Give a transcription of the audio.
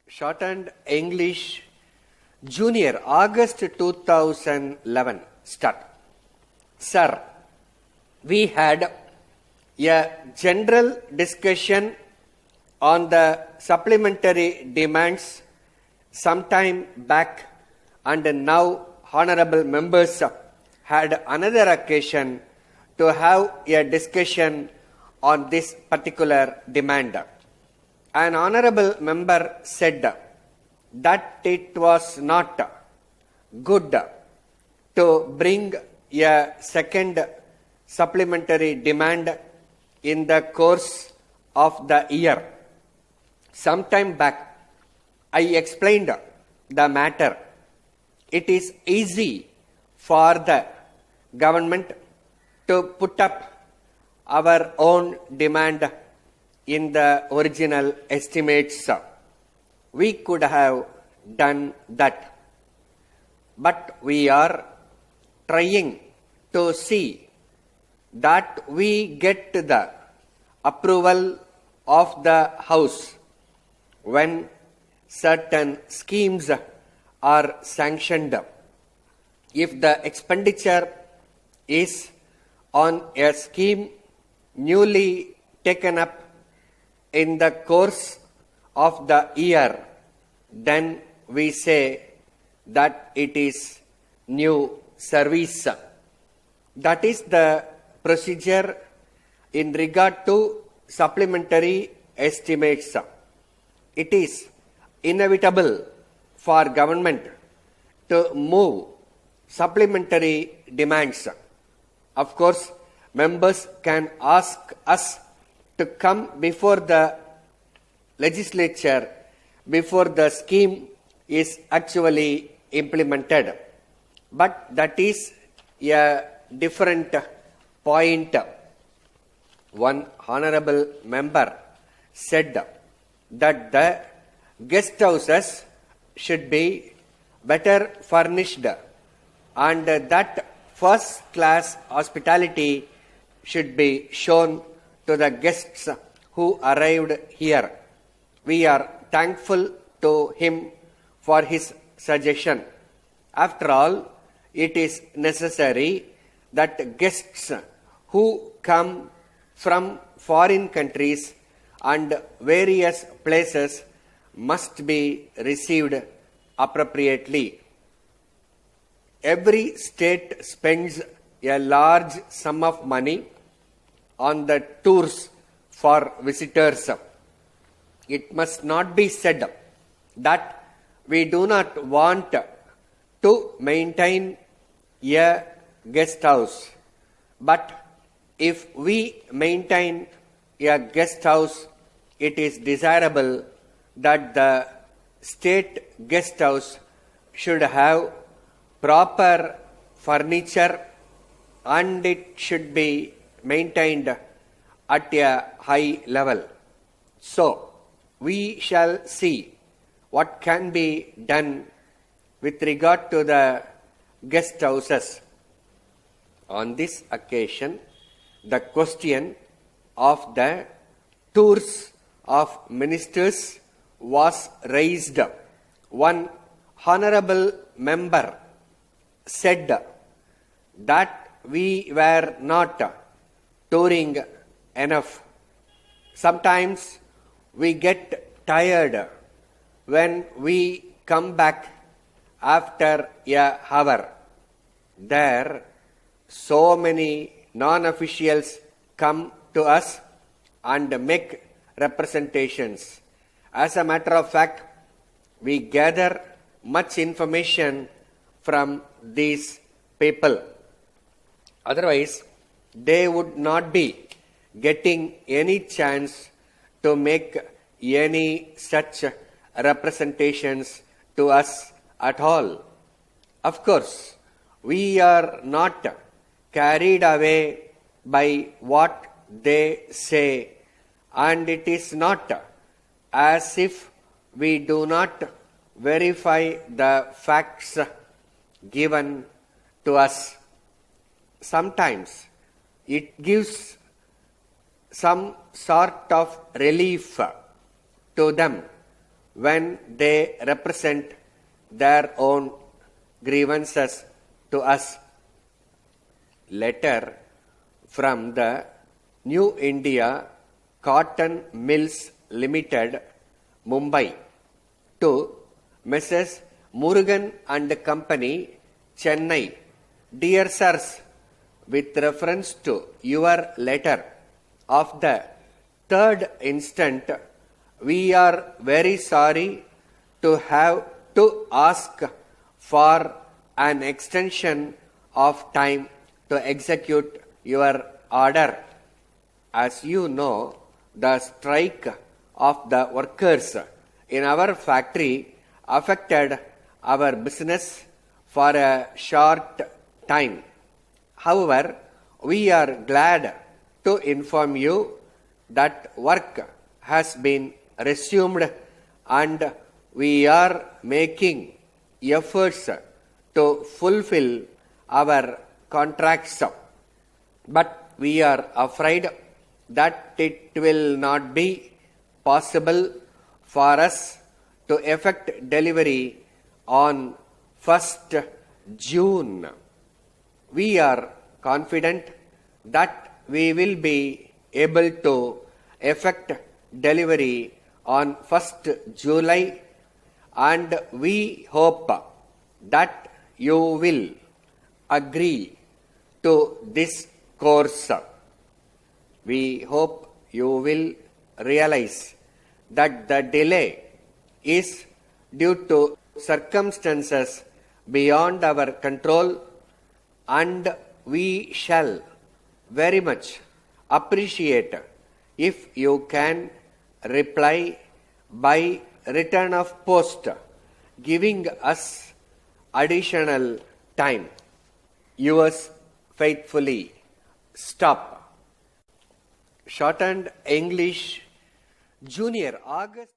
Shortened English Junior, August 2011. Start. Sir, we had a general discussion on the supplementary demands sometime back, and now honorable members had another occasion to have a discussion on this particular demand. An honorable member said that it was not good to bring a second supplementary demand in the course of the year. Sometime back, I explained the matter. It is easy for the government to put up our own demand in the original estimates. We could have done that. But we are trying to see that we get the approval of the House when certain schemes are sanctioned. If the expenditure is on a scheme newly taken up in the course of the year, then we say that it is new service. That is the procedure in regard to supplementary estimates. It is inevitable for government to move supplementary demands. Of course, members can ask us to come before the legislature before the scheme is actually implemented. But that is a different point. One honorable member said that the guest houses should be better furnished and that first class hospitality should be shown to the guests who arrived here. We are thankful to him for his suggestion. After all, it is necessary that guests who come from foreign countries and various places must be received appropriately. Every state spends a large sum of money on the tours for visitors. It must not be said that we do not want to maintain a guest house. But if we maintain a guest house, it is desirable that the state guest house should have proper furniture and it should be maintained at a high level. So, we shall see what can be done with regard to the guest houses. On this occasion, the question of the tours of ministers was raised. One honorable member said that we were not touring enough. Sometimes we get tired when we come back after a hour. There, so many non-officials come to us and make representations. As a matter of fact, we gather much information from these people. Otherwise, they would not be getting any chance to make any such representations to us at all. Of course, we are not carried away by what they say, and it is not as if we do not verify the facts given to us. Sometimes it gives some sort of relief to them when they represent their own grievances to us. Letter from the New India Cotton Mills Limited, Mumbai, to Messrs. Murugan and Company, Chennai. Dear sirs, with reference to your letter of the 3rd instant, we are very sorry to have to ask for an extension of time to execute your order. As you know, the strike of the workers in our factory affected our business for a short time. However, we are glad to inform you that work has been resumed and we are making efforts to fulfill our contracts. But we are afraid that it will not be possible for us to effect delivery on 1st June. We are confident that we will be able to effect delivery on 1st July, and we hope that you will agree to this course. We hope you will realize that the delay is due to circumstances beyond our control, and we shall very much appreciate if you can reply by return of post, giving us additional time. Yours faithfully, Stop. Shortened English, Junior, August